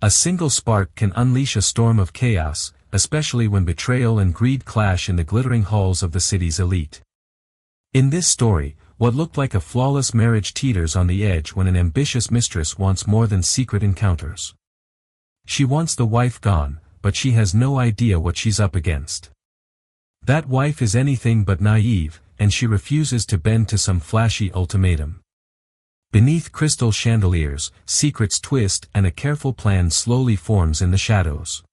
A single spark can unleash a storm of chaos, especially when betrayal and greed clash in the glittering halls of the city's elite. In this story, what looked like a flawless marriage teeters on the edge when an ambitious mistress wants more than secret encounters. She wants the wife gone, but she has no idea what she's up against. That wife is anything but naive, and she refuses to bend to some flashy ultimatum. Beneath crystal chandeliers, secrets twist and a careful plan slowly forms in the shadows.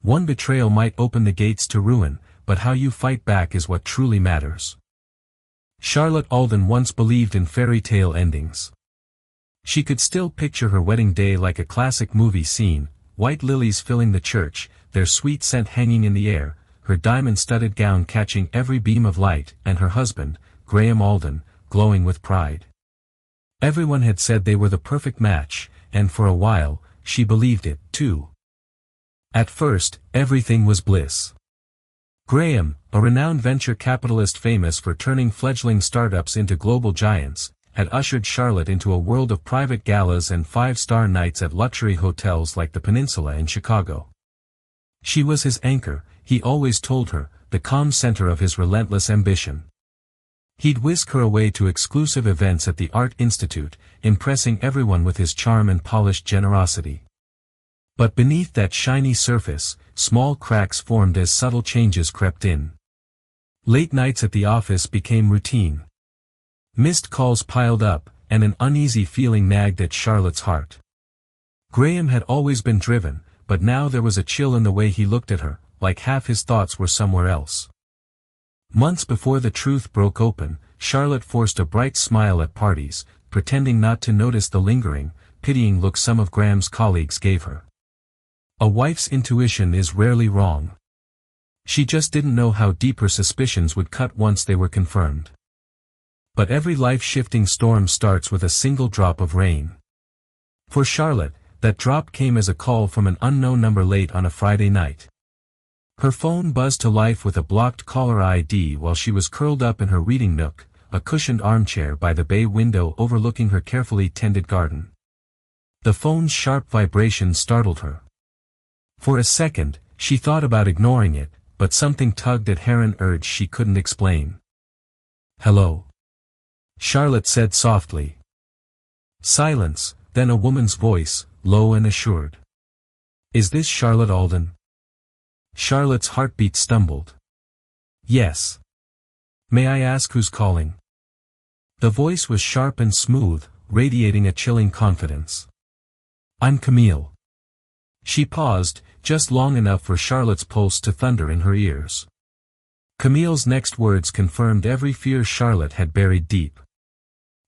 One betrayal might open the gates to ruin, but how you fight back is what truly matters. Charlotte Alden once believed in fairy tale endings. She could still picture her wedding day like a classic movie scene, white lilies filling the church, their sweet scent hanging in the air, her diamond-studded gown catching every beam of light, and her husband, Graham Alden, glowing with pride. Everyone had said they were the perfect match, and for a while, she believed it, too. At first, everything was bliss. Graham, a renowned venture capitalist famous for turning fledgling startups into global giants, had ushered Charlotte into a world of private galas and five-star nights at luxury hotels like the Peninsula in Chicago. She was his anchor, he always told her, the calm center of his relentless ambition. He'd whisk her away to exclusive events at the Art Institute, impressing everyone with his charm and polished generosity. But beneath that shiny surface, small cracks formed as subtle changes crept in. Late nights at the office became routine. Missed calls piled up, and an uneasy feeling nagged at Charlotte's heart. Graham had always been driven, but now there was a chill in the way he looked at her, like half his thoughts were somewhere else. Months before the truth broke open, Charlotte forced a bright smile at parties, pretending not to notice the lingering, pitying look some of Graham's colleagues gave her. A wife's intuition is rarely wrong. She just didn't know how deep her suspicions would cut once they were confirmed. But every life-shifting storm starts with a single drop of rain. For Charlotte, that drop came as a call from an unknown number late on a Friday night. Her phone buzzed to life with a blocked caller ID while she was curled up in her reading nook, a cushioned armchair by the bay window overlooking her carefully tended garden. The phone's sharp vibration startled her. For a second, she thought about ignoring it, but something tugged at her, an urge she couldn't explain. "Hello?" Charlotte said softly. Silence, then a woman's voice, low and assured. "Is this Charlotte Alden?" Charlotte's heartbeat stumbled. "Yes. May I ask who's calling?" The voice was sharp and smooth, radiating a chilling confidence. "I'm Camille." She paused, just long enough for Charlotte's pulse to thunder in her ears. Camille's next words confirmed every fear Charlotte had buried deep.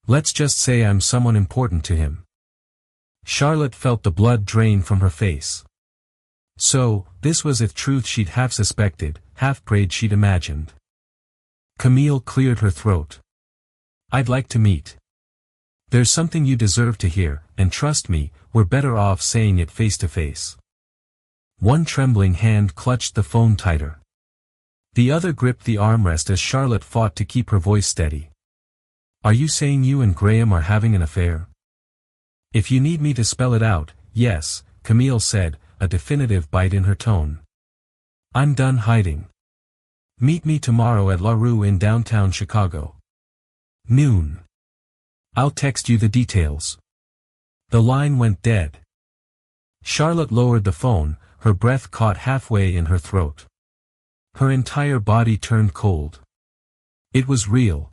"Let's just say I'm someone important to him." Charlotte felt the blood drain from her face. So, this was the truth she'd half suspected, half prayed she'd imagined. Camille cleared her throat. "I'd like to meet. There's something you deserve to hear, and trust me, we're better off saying it face to face." One trembling hand clutched the phone tighter. The other gripped the armrest as Charlotte fought to keep her voice steady. "Are you saying you and Graham are having an affair?" "If you need me to spell it out, yes," Camille said, a definitive bite in her tone. "I'm done hiding. Meet me tomorrow at La Rue in downtown Chicago. Noon. I'll text you the details." The line went dead. Charlotte lowered the phone, her breath caught halfway in her throat. Her entire body turned cold. It was real.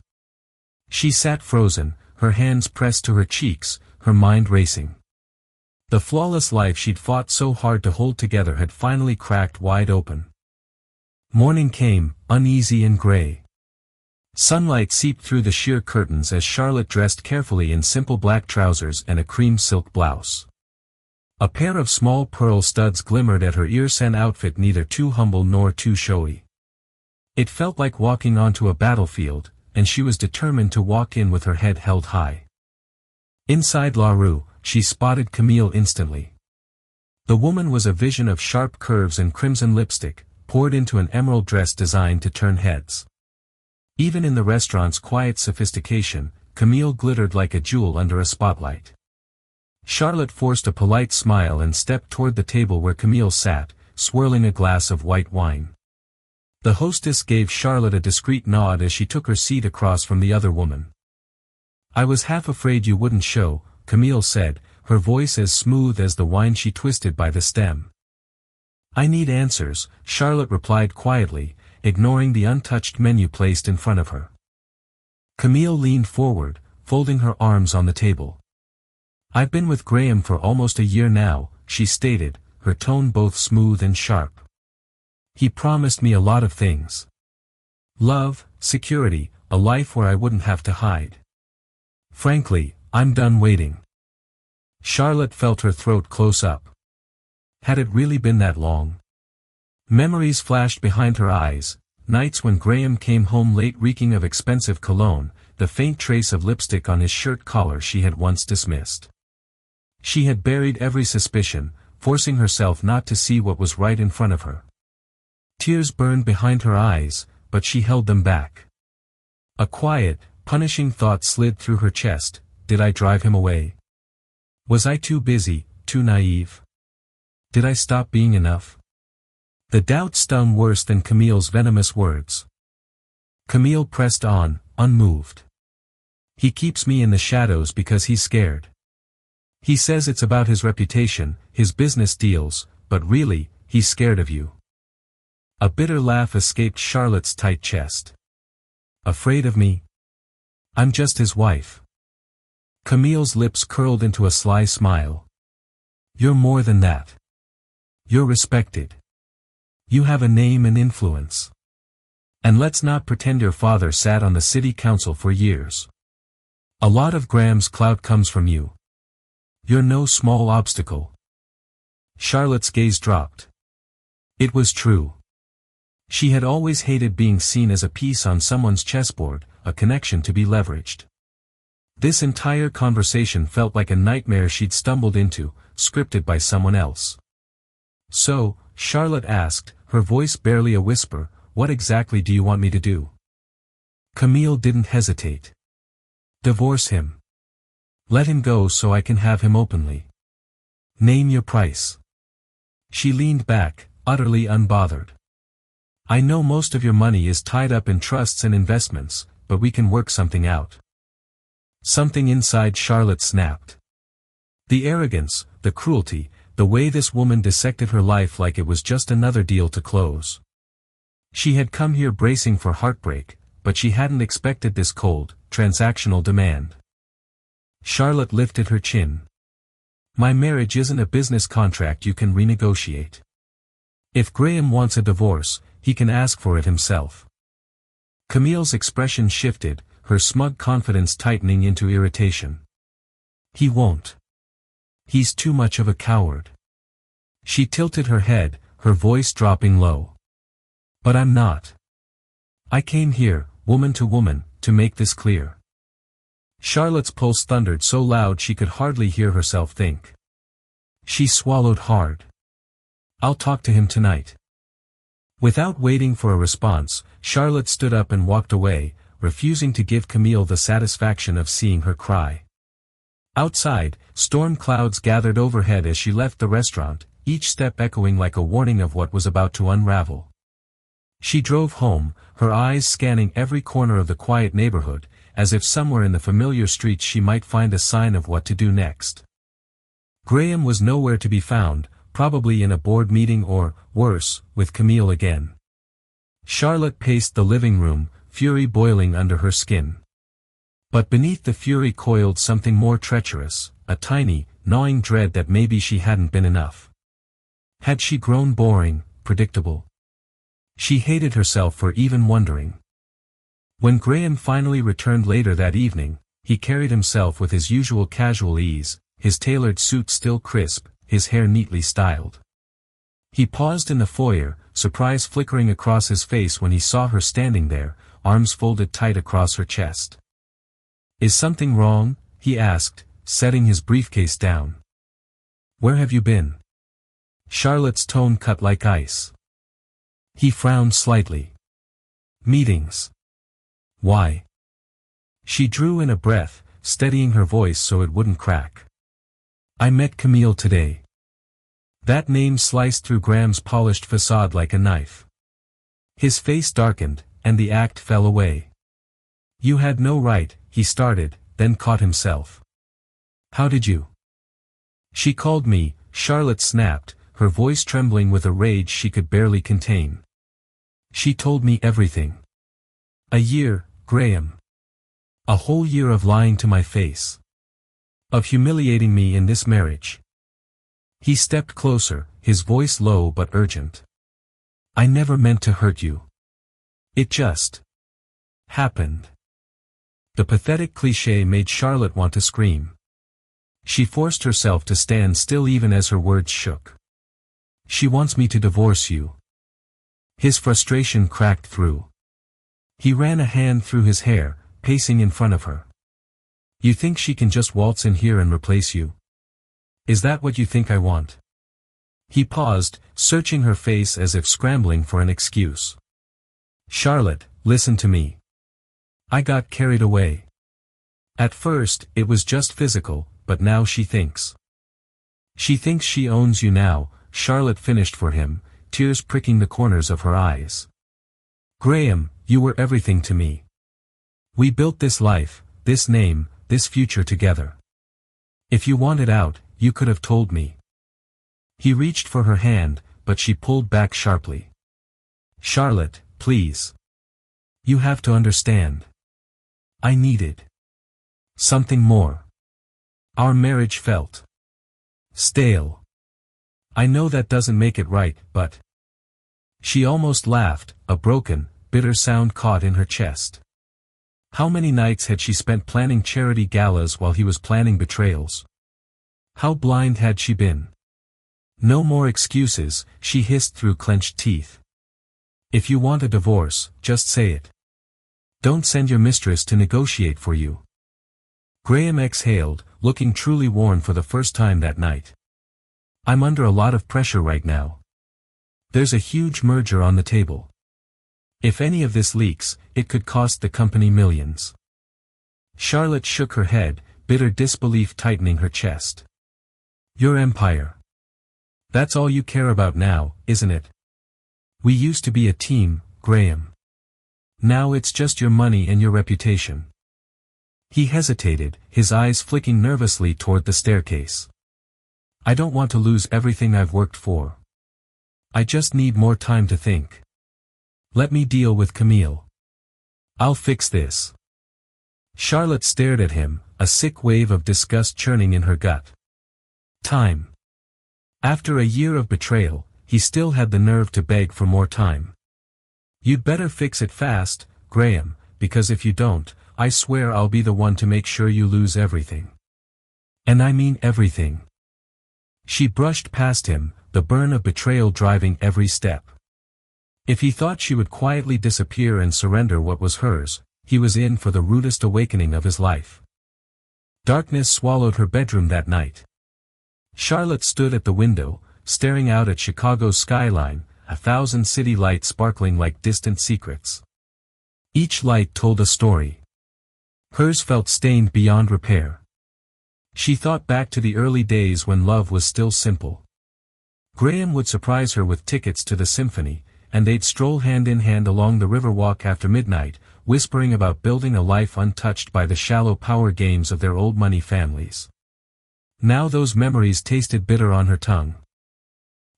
She sat frozen, her hands pressed to her cheeks, her mind racing. The flawless life she'd fought so hard to hold together had finally cracked wide open. Morning came, uneasy and gray. Sunlight seeped through the sheer curtains as Charlotte dressed carefully in simple black trousers and a cream silk blouse. A pair of small pearl studs glimmered at her ears, an outfit neither too humble nor too showy. It felt like walking onto a battlefield, and she was determined to walk in with her head held high. Inside La Rue, she spotted Camille instantly. The woman was a vision of sharp curves and crimson lipstick, poured into an emerald dress designed to turn heads. Even in the restaurant's quiet sophistication, Camille glittered like a jewel under a spotlight. Charlotte forced a polite smile and stepped toward the table where Camille sat, swirling a glass of white wine. The hostess gave Charlotte a discreet nod as she took her seat across from the other woman. "I was half afraid you wouldn't show," Camille said, her voice as smooth as the wine she twisted by the stem. "I need answers," Charlotte replied quietly, ignoring the untouched menu placed in front of her. Camille leaned forward, folding her arms on the table. "I've been with Graham for almost a year now," she stated, her tone both smooth and sharp. "He promised me a lot of things. Love, security, a life where I wouldn't have to hide. Frankly, I'm done waiting." Charlotte felt her throat close up. Had it really been that long? Memories flashed behind her eyes, nights when Graham came home late reeking of expensive cologne, the faint trace of lipstick on his shirt collar she had once dismissed. She had buried every suspicion, forcing herself not to see what was right in front of her. Tears burned behind her eyes, but she held them back. A quiet, punishing thought slid through her chest: did I drive him away? Was I too busy, too naive? Did I stop being enough? The doubt stung worse than Camille's venomous words. Camille pressed on, unmoved. "He keeps me in the shadows because he's scared. He says it's about his reputation, his business deals, but really, he's scared of you." A bitter laugh escaped Charlotte's tight chest. "Afraid of me? I'm just his wife." Camille's lips curled into a sly smile. "You're more than that. You're respected. You have a name and influence. And let's not pretend your father sat on the city council for years. A lot of Graham's clout comes from you. You're no small obstacle." Charlotte's gaze dropped. It was true. She had always hated being seen as a piece on someone's chessboard, a connection to be leveraged. This entire conversation felt like a nightmare she'd stumbled into, scripted by someone else. "So," Charlotte asked, her voice barely a whisper, "what exactly do you want me to do?" Camille didn't hesitate. "Divorce him. Let him go so I can have him openly. Name your price." She leaned back, utterly unbothered. "I know most of your money is tied up in trusts and investments, but we can work something out." Something inside Charlotte snapped. The arrogance, the cruelty, the way this woman dissected her life like it was just another deal to close. She had come here bracing for heartbreak, but she hadn't expected this cold, transactional demand. Charlotte lifted her chin. "My marriage isn't a business contract you can renegotiate. If Graham wants a divorce, he can ask for it himself." Camille's expression shifted, her smug confidence tightening into irritation. "He won't. He's too much of a coward." She tilted her head, her voice dropping low. "But I'm not. I came here, woman to woman, to make this clear." Charlotte's pulse thundered so loud she could hardly hear herself think. She swallowed hard. "I'll talk to him tonight." Without waiting for a response, Charlotte stood up and walked away, refusing to give Camille the satisfaction of seeing her cry. Outside, storm clouds gathered overhead as she left the restaurant, each step echoing like a warning of what was about to unravel. She drove home, her eyes scanning every corner of the quiet neighborhood, as if somewhere in the familiar streets she might find a sign of what to do next. Graham was nowhere to be found, probably in a board meeting or, worse, with Camille again. Charlotte paced the living room, fury boiling under her skin. But beneath the fury coiled something more treacherous, a tiny, gnawing dread that maybe she hadn't been enough. Had she grown boring, predictable? She hated herself for even wondering. When Graham finally returned later that evening, he carried himself with his usual casual ease, his tailored suit still crisp, his hair neatly styled. He paused in the foyer, surprise flickering across his face when he saw her standing there, arms folded tight across her chest. "Is something wrong?" he asked, setting his briefcase down. "Where have you been?" Charlotte's tone cut like ice. He frowned slightly. "Meetings." "Why?" She drew in a breath, steadying her voice so it wouldn't crack. I met Camille today. That name sliced through Graham's polished facade like a knife. His face darkened, and the act fell away. You had no right, he started, then caught himself. How did you? She called me, Charlotte snapped, her voice trembling with a rage she could barely contain. She told me everything. A year, Graham. A whole year of lying to my face. Of humiliating me in this marriage. He stepped closer, his voice low but urgent. I never meant to hurt you. It just happened. The pathetic cliché made Charlotte want to scream. She forced herself to stand still even as her words shook. She wants me to divorce you. His frustration cracked through. He ran a hand through his hair, pacing in front of her. You think she can just waltz in here and replace you? Is that what you think I want? He paused, searching her face as if scrambling for an excuse. Charlotte, listen to me. I got carried away. At first, it was just physical, but now she thinks. She thinks she owns you now, Charlotte finished for him, tears pricking the corners of her eyes. Graham, you were everything to me. We built this life, this name, this future together. If you wanted out, you could have told me. He reached for her hand, but she pulled back sharply. Charlotte, please. You have to understand. I needed something more. Our marriage felt stale. I know that doesn't make it right, but... She almost laughed, a broken, bitter sound caught in her chest. How many nights had she spent planning charity galas while he was planning betrayals? How blind had she been? No more excuses, she hissed through clenched teeth. If you want a divorce, just say it. Don't send your mistress to negotiate for you. Graham exhaled, looking truly worn for the first time that night. I'm under a lot of pressure right now. There's a huge merger on the table. If any of this leaks, it could cost the company millions. Charlotte shook her head, bitter disbelief tightening her chest. Your empire. That's all you care about now, isn't it? We used to be a team, Graham. Now it's just your money and your reputation. He hesitated, his eyes flicking nervously toward the staircase. I don't want to lose everything I've worked for. I just need more time to think. Let me deal with Camille. I'll fix this. Charlotte stared at him, a sick wave of disgust churning in her gut. Time. After a year of betrayal, he still had the nerve to beg for more time. You'd better fix it fast, Graham, because if you don't, I swear I'll be the one to make sure you lose everything. And I mean everything. She brushed past him, the burn of betrayal driving every step. If he thought she would quietly disappear and surrender what was hers, he was in for the rudest awakening of his life. Darkness swallowed her bedroom that night. Charlotte stood at the window, staring out at Chicago's skyline, 1,000 city lights sparkling like distant secrets. Each light told a story. Hers felt stained beyond repair. She thought back to the early days when love was still simple. Graham would surprise her with tickets to the symphony, and they'd stroll hand in hand along the riverwalk after midnight, whispering about building a life untouched by the shallow power games of their old money families. Now those memories tasted bitter on her tongue.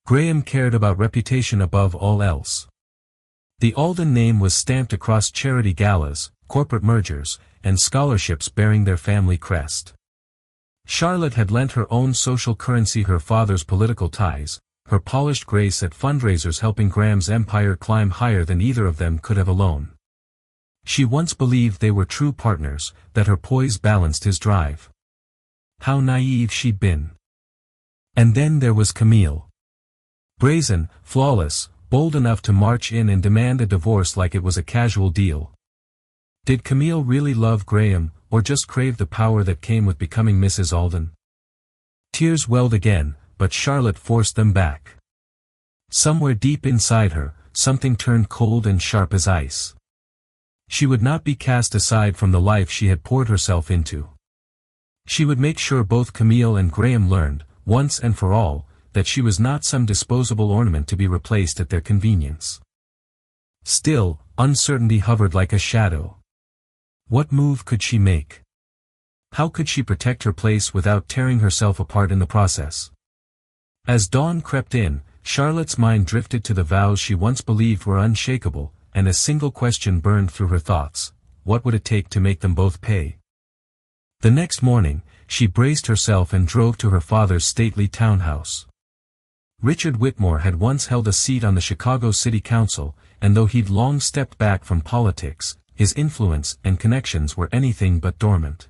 Graham cared about reputation above all else. The Alden name was stamped across charity galas, corporate mergers, and scholarships bearing their family crest. Charlotte had lent her own social currency, her father's political ties, her polished grace at fundraisers, helping Graham's empire climb higher than either of them could have alone. She once believed they were true partners, that her poise balanced his drive. How naive she'd been. And then there was Camille. Brazen, flawless, bold enough to march in and demand a divorce like it was a casual deal. Did Camille really love Graham, or just crave the power that came with becoming Mrs. Alden? Tears welled again, but Charlotte forced them back. Somewhere deep inside her, something turned cold and sharp as ice. She would not be cast aside from the life she had poured herself into. She would make sure both Camille and Graham learned, once and for all, that she was not some disposable ornament to be replaced at their convenience. Still, uncertainty hovered like a shadow. What move could she make? How could she protect her place without tearing herself apart in the process? As dawn crept in, Charlotte's mind drifted to the vows she once believed were unshakable, and a single question burned through her thoughts: what would it take to make them both pay? The next morning, she braced herself and drove to her father's stately townhouse. Richard Whitmore had once held a seat on the Chicago City Council, and though he'd long stepped back from politics, his influence and connections were anything but dormant.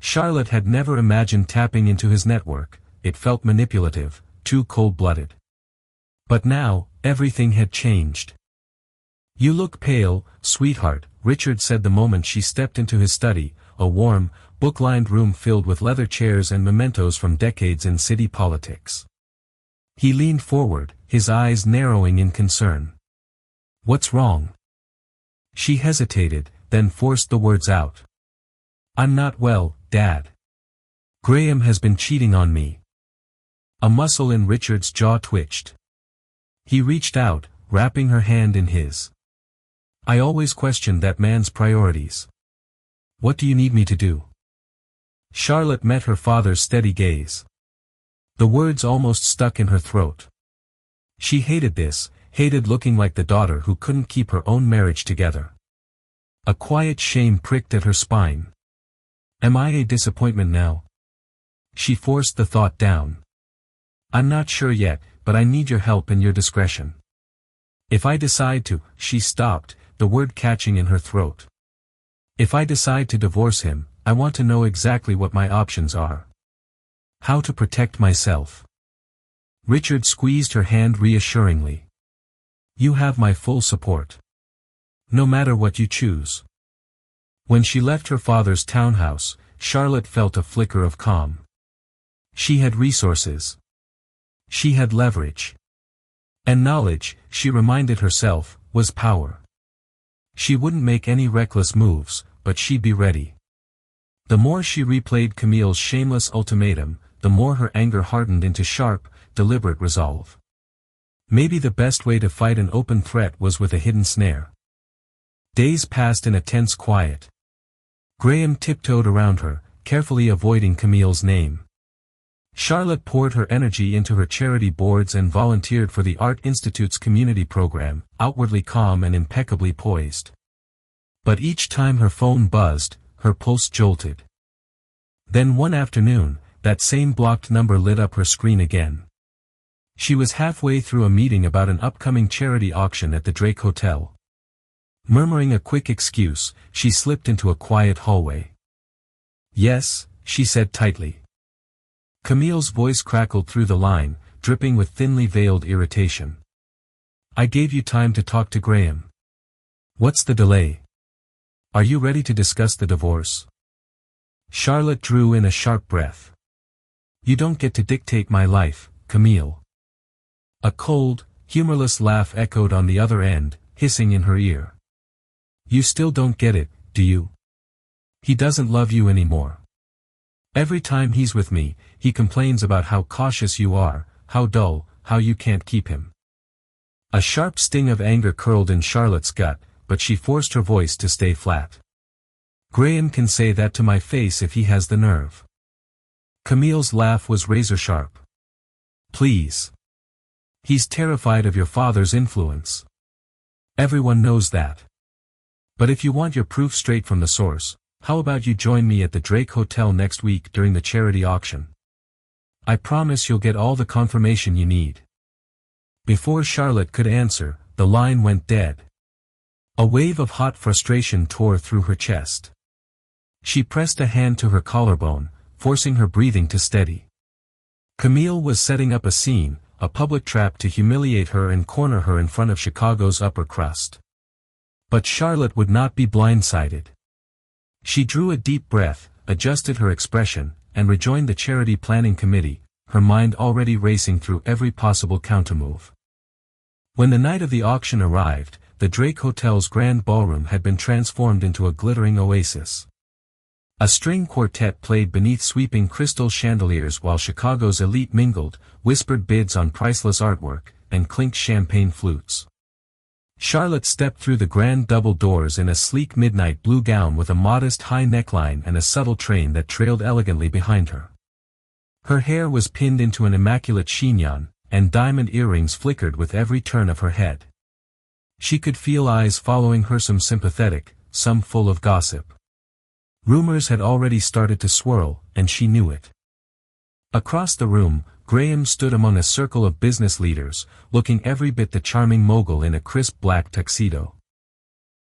Charlotte had never imagined tapping into his network. It felt manipulative, too cold-blooded. But now, everything had changed. "You look pale, sweetheart," Richard said the moment she stepped into his study, a warm, book-lined room filled with leather chairs and mementos from decades in city politics. He leaned forward, his eyes narrowing in concern. "What's wrong?" She hesitated, then forced the words out. "I'm not well, Dad. Graham has been cheating on me." A muscle in Richard's jaw twitched. He reached out, wrapping her hand in his. "I always questioned that man's priorities. What do you need me to do?" Charlotte met her father's steady gaze. The words almost stuck in her throat. She hated this, hated looking like the daughter who couldn't keep her own marriage together. A quiet shame pricked at her spine. "Am I a disappointment now?" She forced the thought down. "I'm not sure yet, but I need your help and your discretion. If I decide to," she stopped, the word catching in her throat. "If I decide to divorce him, I want to know exactly what my options are. How to protect myself." Richard squeezed her hand reassuringly. "You have my full support. No matter what you choose." When she left her father's townhouse, Charlotte felt a flicker of calm. She had resources. She had leverage. And knowledge, she reminded herself, was power. She wouldn't make any reckless moves, but she'd be ready. The more she replayed Camille's shameless ultimatum, the more her anger hardened into sharp, deliberate resolve. Maybe the best way to fight an open threat was with a hidden snare. Days passed in a tense quiet. Graham tiptoed around her, carefully avoiding Camille's name. Charlotte poured her energy into her charity boards and volunteered for the Art Institute's community program, outwardly calm and impeccably poised. But each time her phone buzzed, her pulse jolted. Then one afternoon, that same blocked number lit up her screen again. She was halfway through a meeting about an upcoming charity auction at the Drake Hotel. Murmuring a quick excuse, she slipped into a quiet hallway. "Yes," she said tightly. Camille's voice crackled through the line, dripping with thinly veiled irritation. "I gave you time to talk to Graham. What's the delay? Are you ready to discuss the divorce?" Charlotte drew in a sharp breath. "You don't get to dictate my life, Camille." A cold, humorless laugh echoed on the other end, hissing in her ear. "You still don't get it, do you? He doesn't love you anymore. Every time he's with me, he complains about how cautious you are, how dull, how you can't keep him." A sharp sting of anger curled in Charlotte's gut, but she forced her voice to stay flat. "Graham can say that to my face if he has the nerve." Camille's laugh was razor-sharp. "Please. He's terrified of your father's influence. Everyone knows that. But if you want your proof straight from the source, how about you join me at the Drake Hotel next week during the charity auction? I promise you'll get all the confirmation you need." Before Charlotte could answer, the line went dead. A wave of hot frustration tore through her chest. She pressed a hand to her collarbone, forcing her breathing to steady. Camille was setting up a scene, a public trap to humiliate her and corner her in front of Chicago's upper crust. But Charlotte would not be blindsided. She drew a deep breath, adjusted her expression, and rejoined the charity planning committee, her mind already racing through every possible countermove. When the night of the auction arrived, the Drake Hotel's grand ballroom had been transformed into a glittering oasis. A string quartet played beneath sweeping crystal chandeliers while Chicago's elite mingled, whispered bids on priceless artwork, and clinked champagne flutes. Charlotte stepped through the grand double doors in a sleek midnight blue gown with a modest high neckline and a subtle train that trailed elegantly behind her. Her hair was pinned into an immaculate chignon, and diamond earrings flickered with every turn of her head. She could feel eyes following her, some sympathetic, some full of gossip. Rumors had already started to swirl, and she knew it. Across the room, Graham stood among a circle of business leaders, looking every bit the charming mogul in a crisp black tuxedo.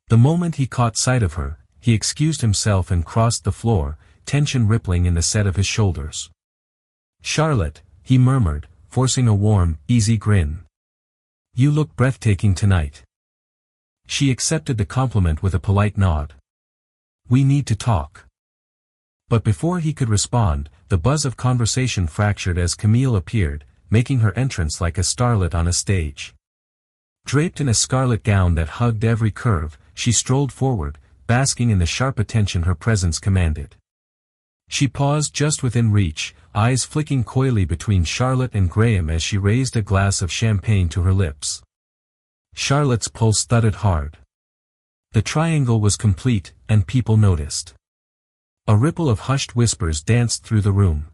The moment he caught sight of her, he excused himself and crossed the floor, tension rippling in the set of his shoulders. "Charlotte," he murmured, forcing a warm, easy grin. "You look breathtaking tonight." She accepted the compliment with a polite nod. "We need to talk." But before he could respond, the buzz of conversation fractured as Camille appeared, making her entrance like a starlet on a stage. Draped in a scarlet gown that hugged every curve, she strolled forward, basking in the sharp attention her presence commanded. She paused just within reach, eyes flicking coyly between Charlotte and Graham as she raised a glass of champagne to her lips. Charlotte's pulse thudded hard. The triangle was complete, and people noticed. A ripple of hushed whispers danced through the room.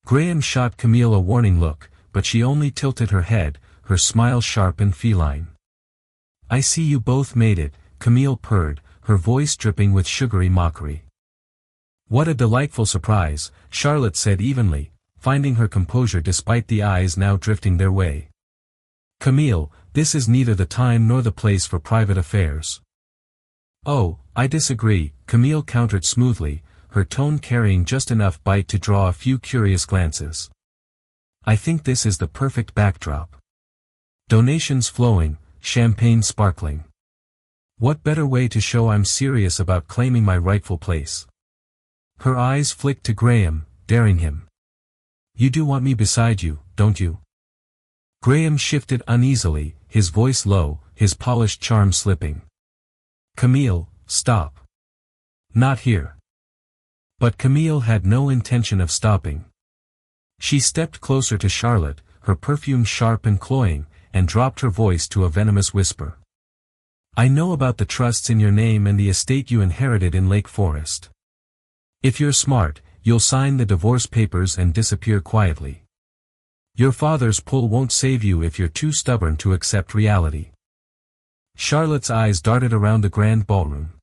Graham shot Camille a warning look, but she only tilted her head, her smile sharp and feline. "I see you both made it," Camille purred, her voice dripping with sugary mockery. "What a delightful surprise," Charlotte said evenly, finding her composure despite the eyes now drifting their way. "Camille, this is neither the time nor the place for private affairs." "Oh, I disagree," Camille countered smoothly, her tone carrying just enough bite to draw a few curious glances. "I think this is the perfect backdrop. Donations flowing, champagne sparkling. What better way to show I'm serious about claiming my rightful place?" Her eyes flicked to Graham, daring him. "You do want me beside you, don't you?" Graham shifted uneasily, his voice low, his polished charm slipping. "Camille, stop. Not here." But Camille had no intention of stopping. She stepped closer to Charlotte, her perfume sharp and cloying, and dropped her voice to a venomous whisper. "I know about the trusts in your name and the estate you inherited in Lake Forest. If you're smart, you'll sign the divorce papers and disappear quietly. Your father's pull won't save you if you're too stubborn to accept reality." Charlotte's eyes darted around the grand ballroom.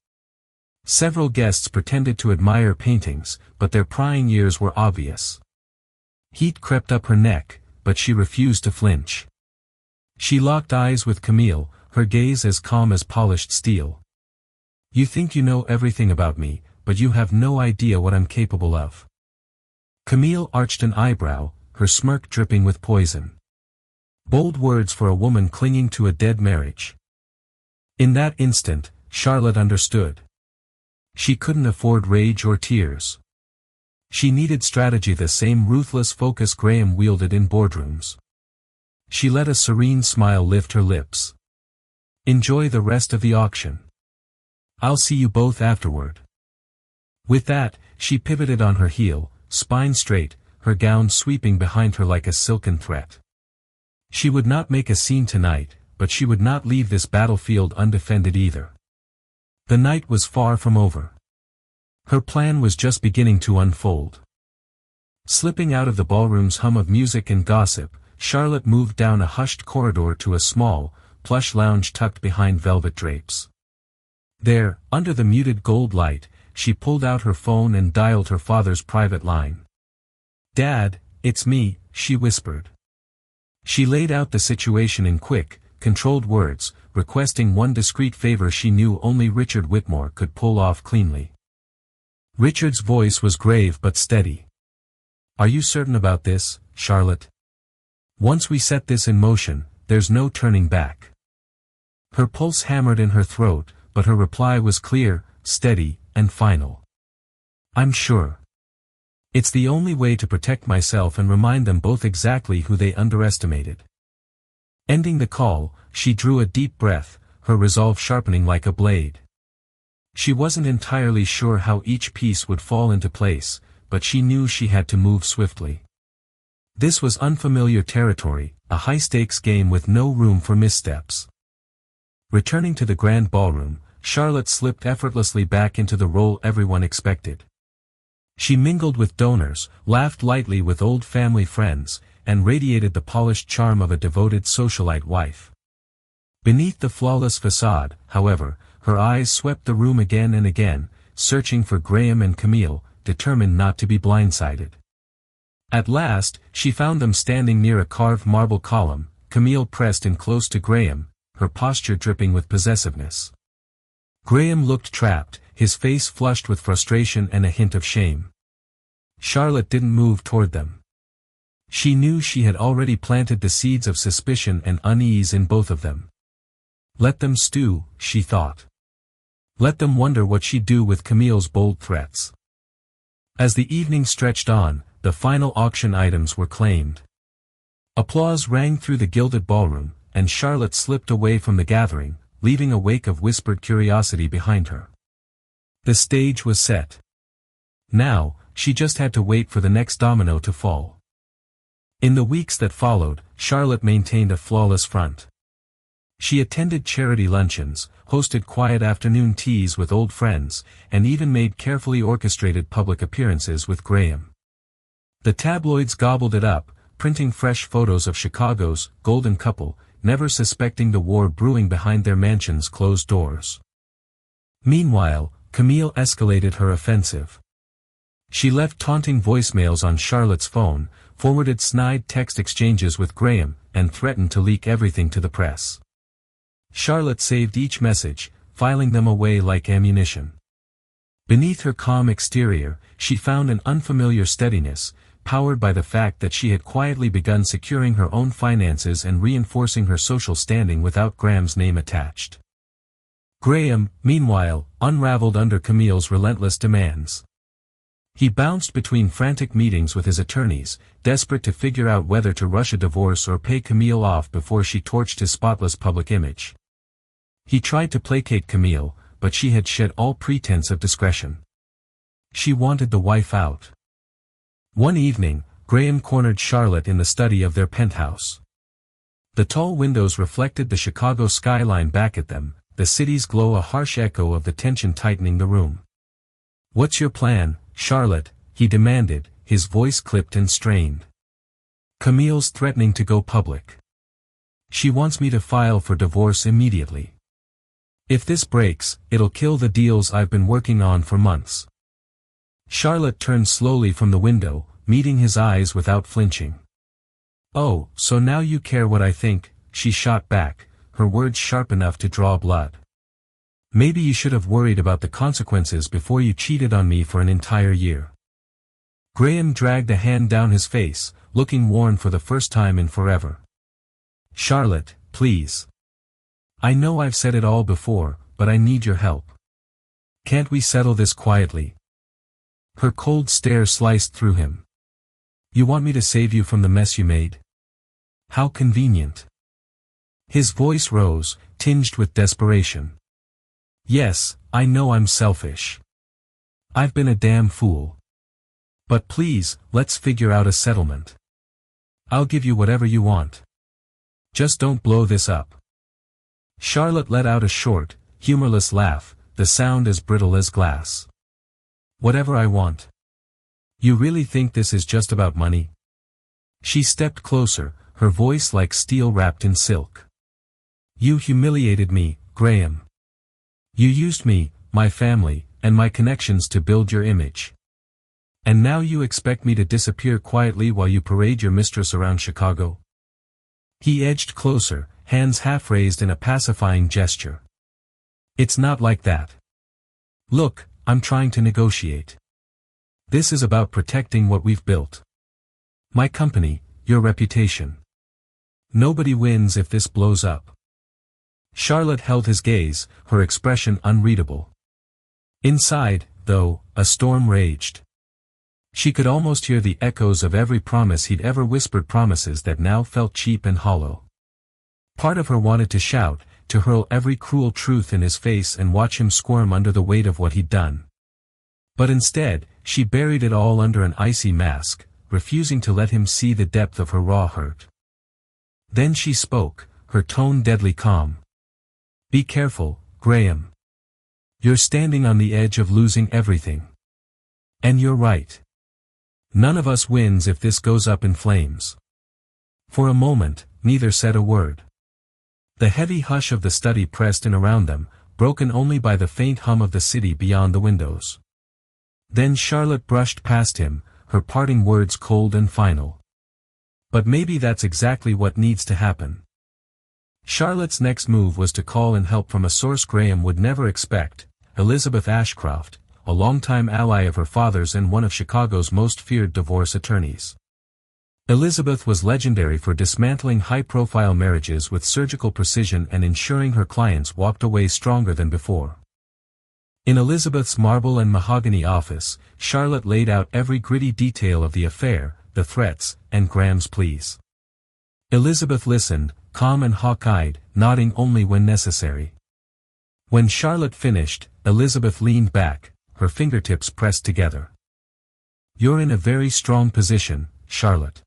Several guests pretended to admire paintings, but their prying ears were obvious. Heat crept up her neck, but she refused to flinch. She locked eyes with Camille, her gaze as calm as polished steel. "You think you know everything about me, but you have no idea what I'm capable of." Camille arched an eyebrow, her smirk dripping with poison. Bold words for a woman clinging to a dead marriage. In that instant, Charlotte understood. She couldn't afford rage or tears. She needed strategy, the same ruthless focus Graham wielded in boardrooms. She let a serene smile lift her lips. "Enjoy the rest of the auction. I'll see you both afterward." With that, she pivoted on her heel, spine straight, her gown sweeping behind her like a silken threat. She would not make a scene tonight, but she would not leave this battlefield undefended either. The night was far from over. Her plan was just beginning to unfold. Slipping out of the ballroom's hum of music and gossip, Charlotte moved down a hushed corridor to a small, plush lounge tucked behind velvet drapes. There, under the muted gold light, she pulled out her phone and dialed her father's private line. "Dad, it's me," she whispered. She laid out the situation in quick, controlled words, requesting one discreet favor she knew only Richard Whitmore could pull off cleanly. Richard's voice was grave but steady. "Are you certain about this, Charlotte? Once we set this in motion, there's no turning back." Her pulse hammered in her throat, but her reply was clear, steady, and final. "I'm sure. It's the only way to protect myself and remind them both exactly who they underestimated." Ending the call, she drew a deep breath, her resolve sharpening like a blade. She wasn't entirely sure how each piece would fall into place, but she knew she had to move swiftly. This was unfamiliar territory, a high-stakes game with no room for missteps. Returning to the grand ballroom, Charlotte slipped effortlessly back into the role everyone expected. She mingled with donors, laughed lightly with old family friends, and radiated the polished charm of a devoted socialite wife. Beneath the flawless facade, however, her eyes swept the room again and again, searching for Graham and Camille, determined not to be blindsided. At last, she found them standing near a carved marble column, Camille pressed in close to Graham, her posture dripping with possessiveness. Graham looked trapped, his face flushed with frustration and a hint of shame. Charlotte didn't move toward them. She knew she had already planted the seeds of suspicion and unease in both of them. Let them stew, she thought. Let them wonder what she'd do with Camille's bold threats. As the evening stretched on, the final auction items were claimed. Applause rang through the gilded ballroom, and Charlotte slipped away from the gathering, leaving a wake of whispered curiosity behind her. The stage was set. Now, she just had to wait for the next domino to fall. In the weeks that followed, Charlotte maintained a flawless front. She attended charity luncheons, hosted quiet afternoon teas with old friends, and even made carefully orchestrated public appearances with Graham. The tabloids gobbled it up, printing fresh photos of Chicago's golden couple, never suspecting the war brewing behind their mansion's closed doors. Meanwhile, Camille escalated her offensive. She left taunting voicemails on Charlotte's phone, forwarded snide text exchanges with Graham, and threatened to leak everything to the press. Charlotte saved each message, filing them away like ammunition. Beneath her calm exterior, she found an unfamiliar steadiness, powered by the fact that she had quietly begun securing her own finances and reinforcing her social standing without Graham's name attached. Graham, meanwhile, unraveled under Camille's relentless demands. He bounced between frantic meetings with his attorneys, desperate to figure out whether to rush a divorce or pay Camille off before she torched his spotless public image. He tried to placate Camille, but she had shed all pretense of discretion. She wanted the wife out. One evening, Graham cornered Charlotte in the study of their penthouse. The tall windows reflected the Chicago skyline back at them, the city's glow a harsh echo of the tension tightening the room. "What's your plan, Charlotte?" he demanded, his voice clipped and strained. "Camille's threatening to go public. She wants me to file for divorce immediately. If this breaks, it'll kill the deals I've been working on for months." Charlotte turned slowly from the window, meeting his eyes without flinching. "Oh, so now you care what I think," she shot back, her words sharp enough to draw blood. "Maybe you should have worried about the consequences before you cheated on me for an entire year." Graham dragged a hand down his face, looking worn for the first time in forever. "Charlotte, please. I know I've said it all before, but I need your help. Can't we settle this quietly?" Her cold stare sliced through him. "You want me to save you from the mess you made? How convenient." His voice rose, tinged with desperation. "Yes, I know I'm selfish. I've been a damn fool. But please, let's figure out a settlement. I'll give you whatever you want. Just don't blow this up." Charlotte let out a short, humorless laugh, the sound as brittle as glass. "Whatever I want. You really think this is just about money?" She stepped closer, her voice like steel wrapped in silk. "You humiliated me, Graham. You used me, my family, and my connections to build your image. And now you expect me to disappear quietly while you parade your mistress around Chicago?" He edged closer, hands half raised in a pacifying gesture. "It's not like that. Look, I'm trying to negotiate. This is about protecting what we've built. My company, your reputation. Nobody wins if this blows up." Charlotte held his gaze, her expression unreadable. Inside, though, a storm raged. She could almost hear the echoes of every promise he'd ever whispered, promises that now felt cheap and hollow. Part of her wanted to shout, to hurl every cruel truth in his face and watch him squirm under the weight of what he'd done. But instead, she buried it all under an icy mask, refusing to let him see the depth of her raw hurt. Then she spoke, her tone deadly calm. "Be careful, Graham. You're standing on the edge of losing everything. And you're right. None of us wins if this goes up in flames." For a moment, neither said a word. The heavy hush of the study pressed in around them, broken only by the faint hum of the city beyond the windows. Then Charlotte brushed past him, her parting words cold and final. "But maybe that's exactly what needs to happen." Charlotte's next move was to call in help from a source Graham would never expect, Elizabeth Ashcroft, a longtime ally of her father's and one of Chicago's most feared divorce attorneys. Elizabeth was legendary for dismantling high-profile marriages with surgical precision and ensuring her clients walked away stronger than before. In Elizabeth's marble and mahogany office, Charlotte laid out every gritty detail of the affair, the threats, and Graham's pleas. Elizabeth listened, calm and hawk-eyed, nodding only when necessary. When Charlotte finished, Elizabeth leaned back, her fingertips pressed together. "You're in a very strong position, Charlotte.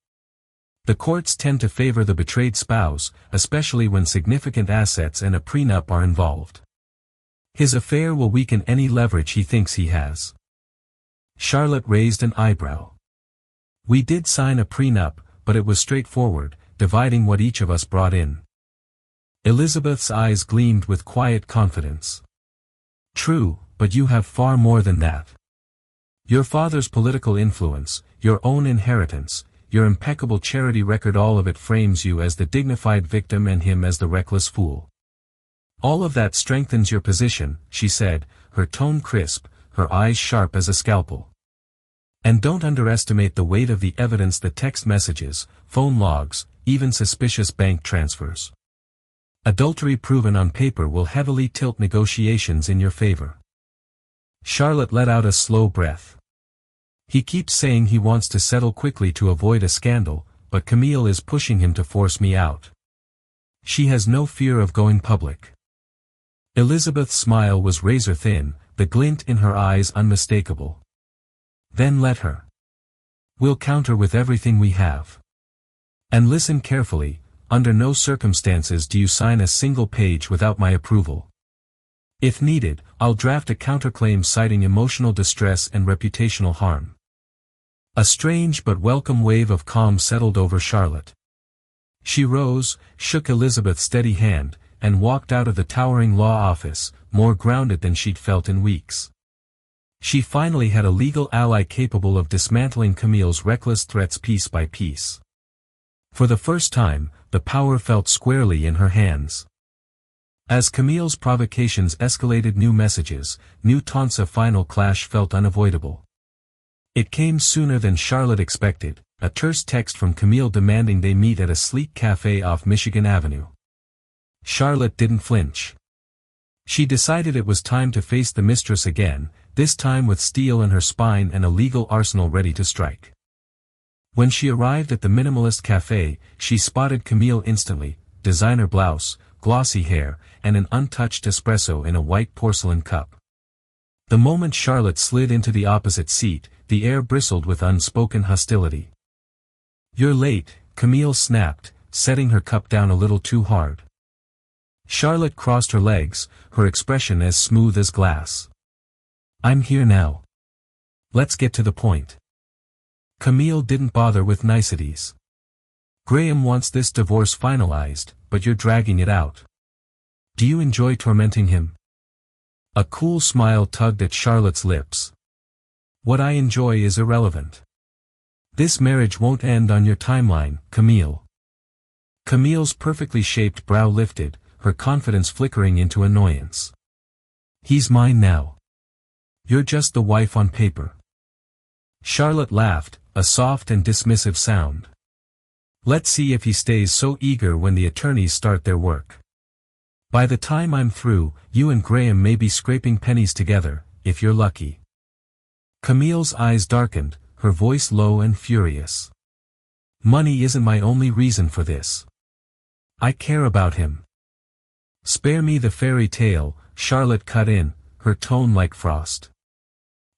The courts tend to favor the betrayed spouse, especially when significant assets and a prenup are involved. His affair will weaken any leverage he thinks he has." Charlotte raised an eyebrow. "We did sign a prenup, but it was straightforward, dividing what each of us brought in." Elizabeth's eyes gleamed with quiet confidence. "True, but you have far more than that. Your father's political influence, your own inheritance, your impeccable charity record, all of it frames you as the dignified victim and him as the reckless fool. All of that strengthens your position," she said, her tone crisp, her eyes sharp as a scalpel. "And don't underestimate the weight of the evidence, the text messages, phone logs, even suspicious bank transfers. Adultery proven on paper will heavily tilt negotiations in your favor." Charlotte let out a slow breath. "He keeps saying he wants to settle quickly to avoid a scandal, but Camille is pushing him to force me out. She has no fear of going public." Elizabeth's smile was razor-thin, the glint in her eyes unmistakable. "Then let her. We'll counter with everything we have. And listen carefully, under no circumstances do you sign a single page without my approval. If needed, I'll draft a counterclaim citing emotional distress and reputational harm." A strange but welcome wave of calm settled over Charlotte. She rose, shook Elizabeth's steady hand, and walked out of the towering law office, more grounded than she'd felt in weeks. She finally had a legal ally capable of dismantling Camille's reckless threats piece by piece. For the first time, the power felt squarely in her hands. As Camille's provocations escalated, new messages, new taunts, a final clash felt unavoidable. It came sooner than Charlotte expected, a terse text from Camille demanding they meet at a sleek cafe off Michigan Avenue. Charlotte didn't flinch. She decided it was time to face the mistress again, this time with steel in her spine and a legal arsenal ready to strike. When she arrived at the minimalist cafe, she spotted Camille instantly, designer blouse, glossy hair, and an untouched espresso in a white porcelain cup. The moment Charlotte slid into the opposite seat, the air bristled with unspoken hostility. "You're late," Camille snapped, setting her cup down a little too hard. Charlotte crossed her legs, her expression as smooth as glass. "I'm here now. Let's get to the point." Camille didn't bother with niceties. "Graham wants this divorce finalized, but you're dragging it out. Do you enjoy tormenting him?" A cool smile tugged at Charlotte's lips. "What I enjoy is irrelevant. This marriage won't end on your timeline, Camille." Camille's perfectly shaped brow lifted, her confidence flickering into annoyance. "He's mine now. You're just the wife on paper." Charlotte laughed, a soft and dismissive sound. "Let's see if he stays so eager when the attorneys start their work. By the time I'm through, you and Graham may be scraping pennies together, if you're lucky." Camille's eyes darkened, her voice low and furious. "Money isn't my only reason for this. I care about him. Spare me the fairy tale, Charlotte cut in, her tone like frost.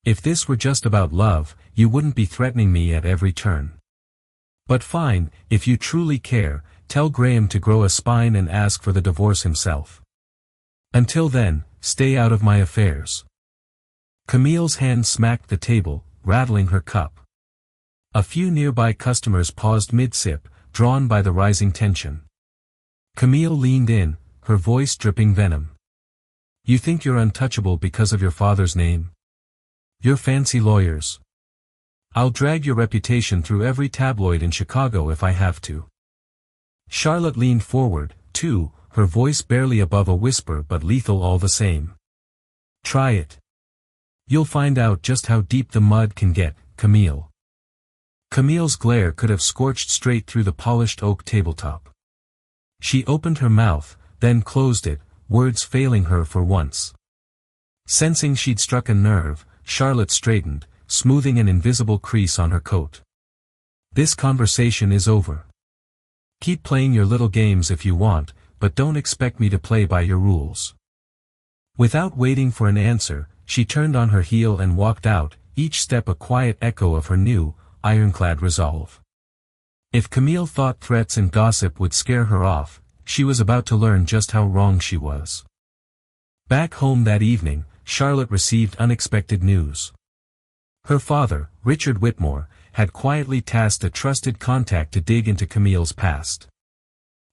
If this were just about love, you wouldn't be threatening me at every turn. But fine, if you truly care, tell Graham to grow a spine and ask for the divorce himself. Until then, stay out of my affairs. Camille's hand smacked the table, rattling her cup. A few nearby customers paused mid-sip, drawn by the rising tension. Camille leaned in, her voice dripping venom. You think you're untouchable because of your father's name? You're fancy lawyers. I'll drag your reputation through every tabloid in Chicago if I have to. Charlotte leaned forward, too, her voice barely above a whisper but lethal all the same. Try it. You'll find out just how deep the mud can get, Camille. Camille's glare could have scorched straight through the polished oak tabletop. She opened her mouth, then closed it, words failing her for once. Sensing she'd struck a nerve, Charlotte straightened, smoothing an invisible crease on her coat. This conversation is over. Keep playing your little games if you want, but don't expect me to play by your rules. Without waiting for an answer, she turned on her heel and walked out, each step a quiet echo of her new, ironclad resolve. If Camille thought threats and gossip would scare her off, she was about to learn just how wrong she was. Back home that evening, Charlotte received unexpected news. Her father, Richard Whitmore, had quietly tasked a trusted contact to dig into Camille's past.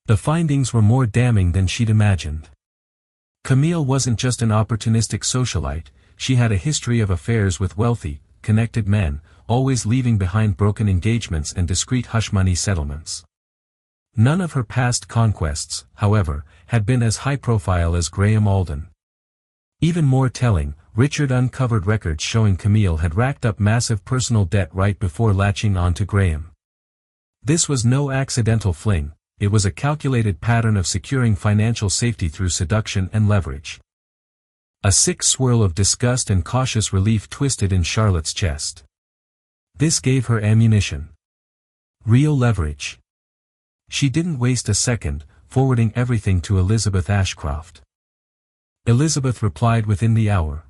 The findings were more damning than she'd imagined. Camille wasn't just an opportunistic socialite, she had a history of affairs with wealthy, connected men, always leaving behind broken engagements and discreet hush-money settlements. None of her past conquests, however, had been as high-profile as Graham Alden. Even more telling, Richard uncovered records showing Camille had racked up massive personal debt right before latching on to Graham. This was no accidental fling, it was a calculated pattern of securing financial safety through seduction and leverage. A sick swirl of disgust and cautious relief twisted in Charlotte's chest. This gave her ammunition. Real leverage. She didn't waste a second, forwarding everything to Elizabeth Ashcroft. Elizabeth replied within the hour.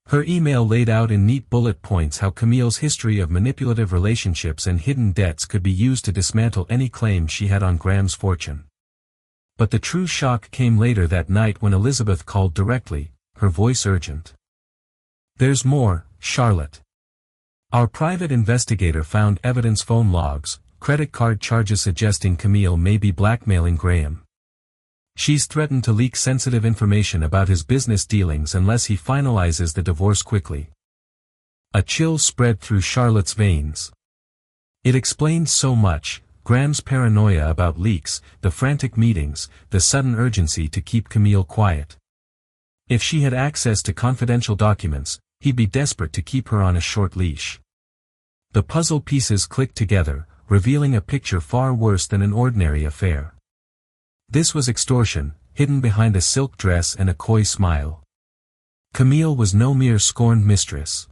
Her email laid out in neat bullet points how Camille's history of manipulative relationships and hidden debts could be used to dismantle any claim she had on Graham's fortune. But the true shock came later that night when Elizabeth called directly, her voice urgent. There's more, Charlotte. Our private investigator found evidence, phone logs, credit card charges suggesting Camille may be blackmailing Graham. She's threatened to leak sensitive information about his business dealings unless he finalizes the divorce quickly. A chill spread through Charlotte's veins. It explained so much, Graham's paranoia about leaks, the frantic meetings, the sudden urgency to keep Camille quiet. If she had access to confidential documents, he'd be desperate to keep her on a short leash. The puzzle pieces clicked together, revealing a picture far worse than an ordinary affair. This was extortion, hidden behind a silk dress and a coy smile. Camille was no mere scorned mistress.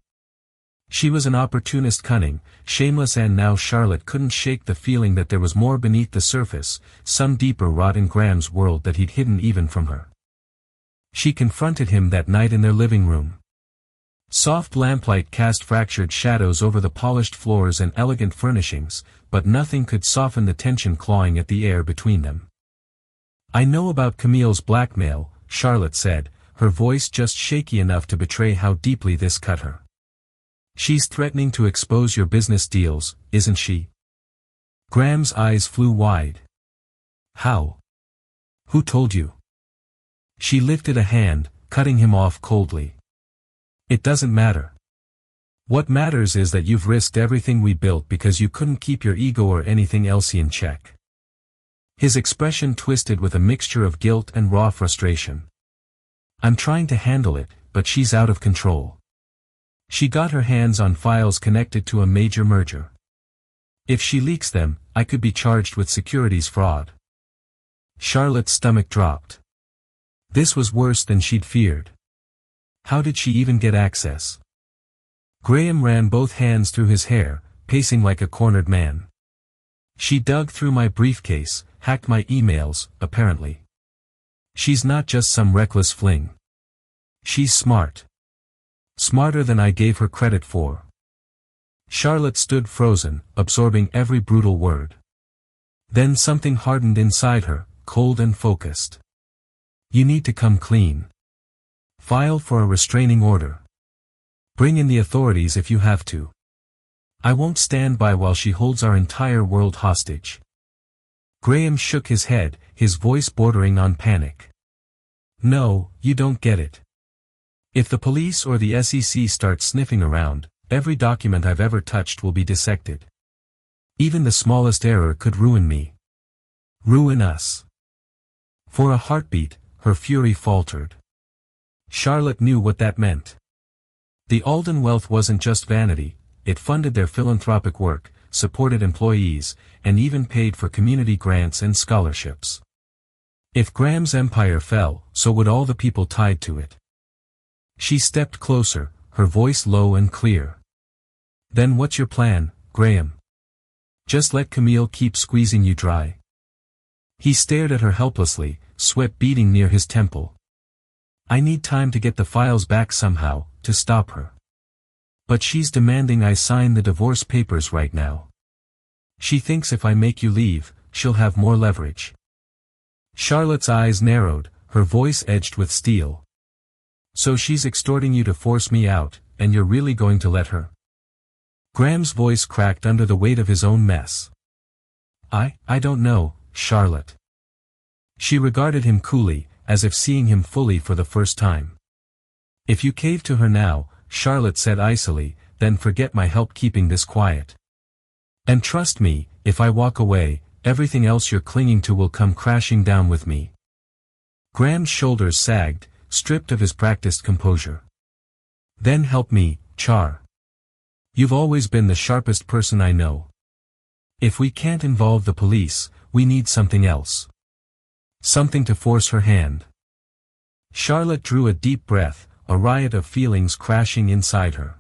She was an opportunist, cunning, shameless, and now Charlotte couldn't shake the feeling that there was more beneath the surface, some deeper rot in Graham's world that he'd hidden even from her. She confronted him that night in their living room. Soft lamplight cast fractured shadows over the polished floors and elegant furnishings, but nothing could soften the tension clawing at the air between them. I know about Camille's blackmail, Charlotte said, her voice just shaky enough to betray how deeply this cut her. She's threatening to expose your business deals, isn't she? Graham's eyes flew wide. How? Who told you? She lifted a hand, cutting him off coldly. It doesn't matter. What matters is that you've risked everything we built because you couldn't keep your ego or anything else in check. His expression twisted with a mixture of guilt and raw frustration. I'm trying to handle it, but she's out of control. She got her hands on files connected to a major merger. If she leaks them, I could be charged with securities fraud. Charlotte's stomach dropped. This was worse than she'd feared. How did she even get access? Graham ran both hands through his hair, pacing like a cornered man. She dug through my briefcase, hacked my emails, apparently. She's not just some reckless fling. She's smart. Smarter than I gave her credit for. Charlotte stood frozen, absorbing every brutal word. Then something hardened inside her, cold and focused. You need to come clean. File for a restraining order. Bring in the authorities if you have to. I won't stand by while she holds our entire world hostage. Graham shook his head, his voice bordering on panic. No, you don't get it. If the police or the SEC start sniffing around, every document I've ever touched will be dissected. Even the smallest error could ruin me. Ruin us. For a heartbeat, her fury faltered. Charlotte knew what that meant. The Alden wealth wasn't just vanity, it funded their philanthropic work, supported employees, and even paid for community grants and scholarships. If Graham's empire fell, so would all the people tied to it. She stepped closer, her voice low and clear. Then what's your plan, Graham? Just let Camille keep squeezing you dry? He stared at her helplessly, sweat beading near his temple. I need time to get the files back somehow, to stop her. But she's demanding I sign the divorce papers right now. She thinks if I make you leave, she'll have more leverage. Charlotte's eyes narrowed, her voice edged with steel. So she's extorting you to force me out, and you're really going to let her? Graham's voice cracked under the weight of his own mess. I don't know, Charlotte. She regarded him coolly, as if seeing him fully for the first time. If you cave to her now, Charlotte said icily, then forget my help keeping this quiet. And trust me, if I walk away, everything else you're clinging to will come crashing down with me. Graham's shoulders sagged, stripped of his practiced composure. Then help me, Char. You've always been the sharpest person I know. If we can't involve the police, we need something else. Something to force her hand. Charlotte drew a deep breath, a riot of feelings crashing inside her.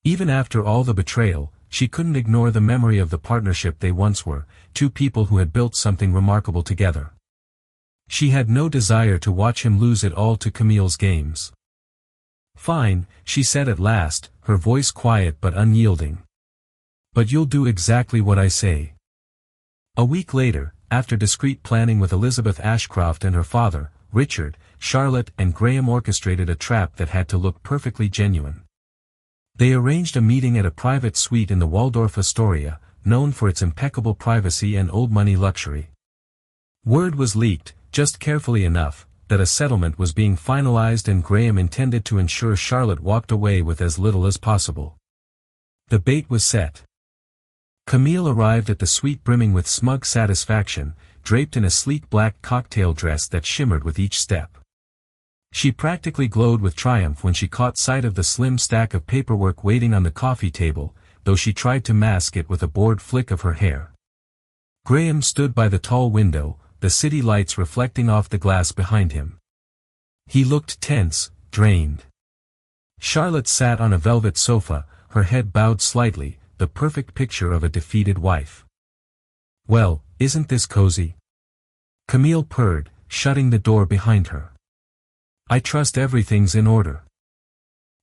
Even after all the betrayal, she couldn't ignore the memory of the partnership they once were, two people who had built something remarkable together. She had no desire to watch him lose it all to Camille's games. Fine, she said at last, her voice quiet but unyielding. But you'll do exactly what I say. A week later, after discreet planning with Elizabeth Ashcroft and her father, Richard, Charlotte and Graham orchestrated a trap that had to look perfectly genuine. They arranged a meeting at a private suite in the Waldorf Astoria, known for its impeccable privacy and old-money luxury. Word was leaked, just carefully enough, that a settlement was being finalized and Graham intended to ensure Charlotte walked away with as little as possible. The bait was set. Camille arrived at the suite brimming with smug satisfaction, draped in a sleek black cocktail dress that shimmered with each step. She practically glowed with triumph when she caught sight of the slim stack of paperwork waiting on the coffee table, though she tried to mask it with a bored flick of her hair. Graham stood by the tall window, the city lights reflecting off the glass behind him. He looked tense, drained. Charlotte sat on a velvet sofa, her head bowed slightly, the perfect picture of a defeated wife. Well, isn't this cozy? Camille purred, shutting the door behind her. I trust everything's in order.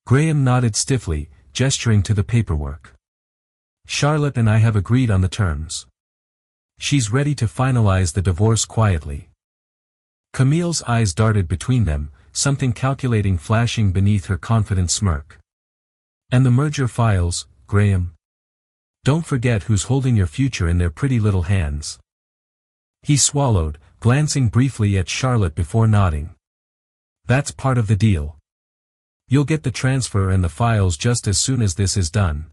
Graham nodded stiffly, gesturing to the paperwork. Charlotte and I have agreed on the terms. She's ready to finalize the divorce quietly. Camille's eyes darted between them, something calculating flashing beneath her confident smirk. And the merger files, Graham? Don't forget who's holding your future in their pretty little hands. He swallowed, glancing briefly at Charlotte before nodding. That's part of the deal. You'll get the transfer and the files just as soon as this is done.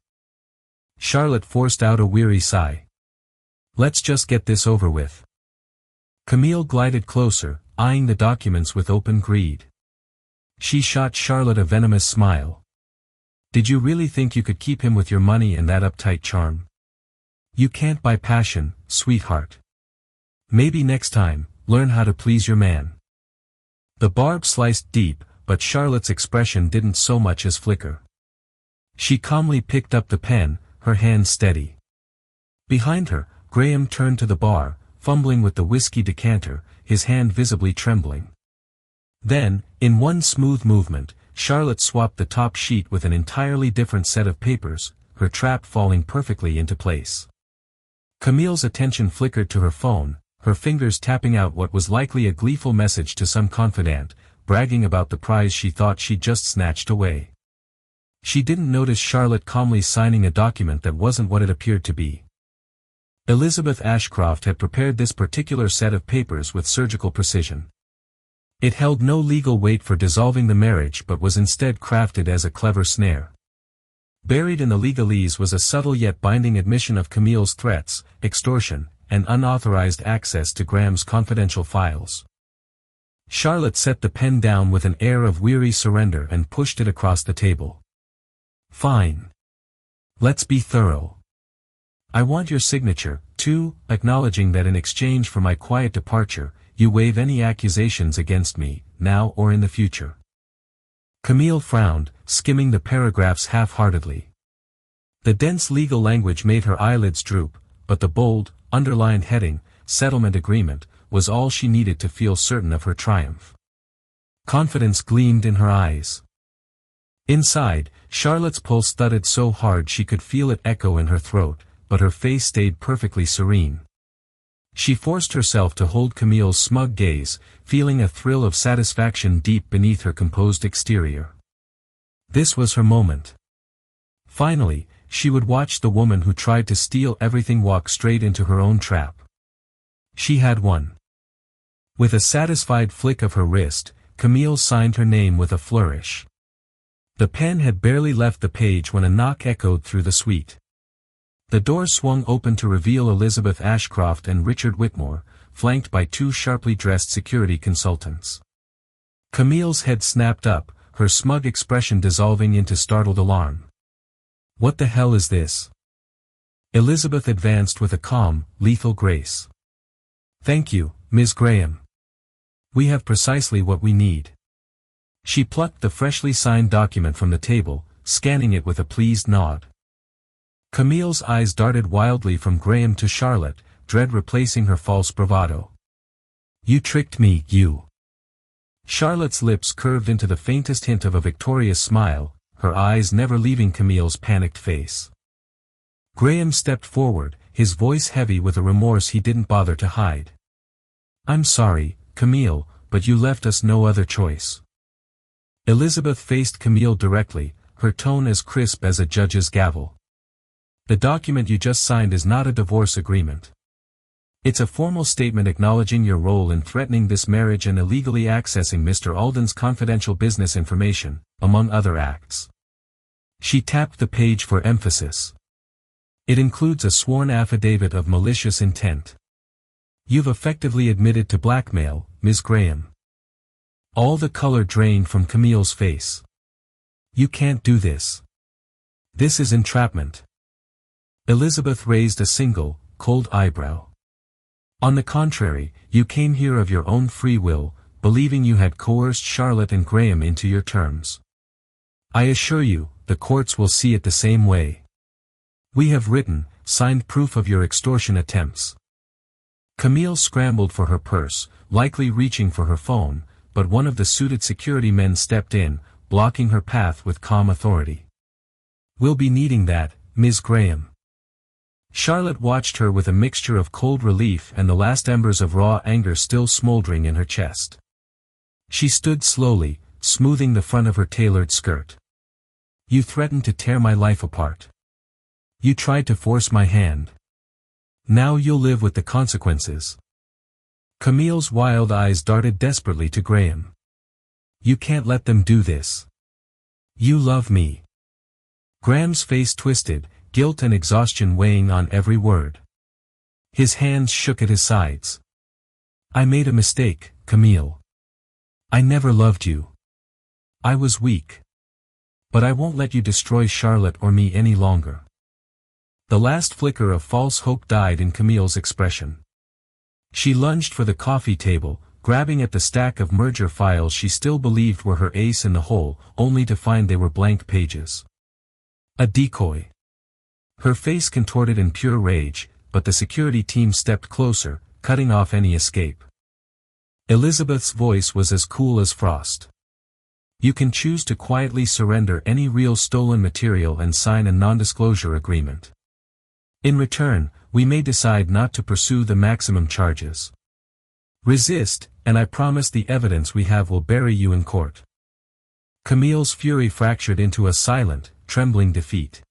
Charlotte forced out a weary sigh. Let's just get this over with. Camille glided closer, eyeing the documents with open greed. She shot Charlotte a venomous smile. Did you really think you could keep him with your money and that uptight charm? You can't buy passion, sweetheart. Maybe next time, learn how to please your man. The barb sliced deep, but Charlotte's expression didn't so much as flicker. She calmly picked up the pen, her hand steady. Behind her, Graham turned to the bar, fumbling with the whiskey decanter, his hand visibly trembling. Then, in one smooth movement, Charlotte swapped the top sheet with an entirely different set of papers, her trap falling perfectly into place. Camille's attention flickered to her phone, her fingers tapping out what was likely a gleeful message to some confidant, bragging about the prize she thought she'd just snatched away. She didn't notice Charlotte calmly signing a document that wasn't what it appeared to be. Elizabeth Ashcroft had prepared this particular set of papers with surgical precision. It held no legal weight for dissolving the marriage but was instead crafted as a clever snare. Buried in the legalese was a subtle yet binding admission of Camille's threats, extortion, and unauthorized access to Graham's confidential files. Charlotte set the pen down with an air of weary surrender and pushed it across the table. Fine. Let's be thorough. I want your signature, too, acknowledging that in exchange for my quiet departure, you waive any accusations against me, now or in the future. Camille frowned, skimming the paragraphs half-heartedly. The dense legal language made her eyelids droop, but the bold, underlined heading, settlement agreement, was all she needed to feel certain of her triumph. Confidence gleamed in her eyes. Inside, Charlotte's pulse thudded so hard she could feel it echo in her throat, but her face stayed perfectly serene. She forced herself to hold Camille's smug gaze, feeling a thrill of satisfaction deep beneath her composed exterior. This was her moment. Finally, she would watch the woman who tried to steal everything walk straight into her own trap. She had won. With a satisfied flick of her wrist, Camille signed her name with a flourish. The pen had barely left the page when a knock echoed through the suite. The door swung open to reveal Elizabeth Ashcroft and Richard Whitmore, flanked by two sharply dressed security consultants. Camille's head snapped up, her smug expression dissolving into startled alarm. What the hell is this? Elizabeth advanced with a calm, lethal grace. Thank you, Ms. Graham. We have precisely what we need. She plucked the freshly signed document from the table, scanning it with a pleased nod. Camille's eyes darted wildly from Graham to Charlotte, dread replacing her false bravado. You tricked me, you. Charlotte's lips curved into the faintest hint of a victorious smile, her eyes never leaving Camille's panicked face. Graham stepped forward, his voice heavy with a remorse he didn't bother to hide. I'm sorry, Camille, but you left us no other choice. Elizabeth faced Camille directly, her tone as crisp as a judge's gavel. The document you just signed is not a divorce agreement. It's a formal statement acknowledging your role in threatening this marriage and illegally accessing Mr. Alden's confidential business information, among other acts. She tapped the page for emphasis. It includes a sworn affidavit of malicious intent. You've effectively admitted to blackmail, Ms. Graham. All the color drained from Camille's face. You can't do this. This is entrapment. Elizabeth raised a single, cold eyebrow. On the contrary, you came here of your own free will, believing you had coerced Charlotte and Graham into your terms. I assure you, the courts will see it the same way. We have written, signed proof of your extortion attempts. Camille scrambled for her purse, likely reaching for her phone, but one of the suited security men stepped in, blocking her path with calm authority. We'll be needing that, Ms. Graham. Charlotte watched her with a mixture of cold relief and the last embers of raw anger still smoldering in her chest. She stood slowly, smoothing the front of her tailored skirt. You threatened to tear my life apart. You tried to force my hand. Now you'll live with the consequences. Camille's wild eyes darted desperately to Graham. You can't let them do this. You love me. Graham's face twisted, guilt and exhaustion weighing on every word. His hands shook at his sides. I made a mistake, Camille. I never loved you. I was weak. But I won't let you destroy Charlotte or me any longer. The last flicker of false hope died in Camille's expression. She lunged for the coffee table, grabbing at the stack of merger files she still believed were her ace in the hole, only to find they were blank pages. A decoy. Her face contorted in pure rage, but the security team stepped closer, cutting off any escape. Elizabeth's voice was as cool as frost. You can choose to quietly surrender any real stolen material and sign a non-disclosure agreement. In return, we may decide not to pursue the maximum charges. Resist, and I promise the evidence we have will bury you in court. Camille's fury fractured into a silent, trembling defeat.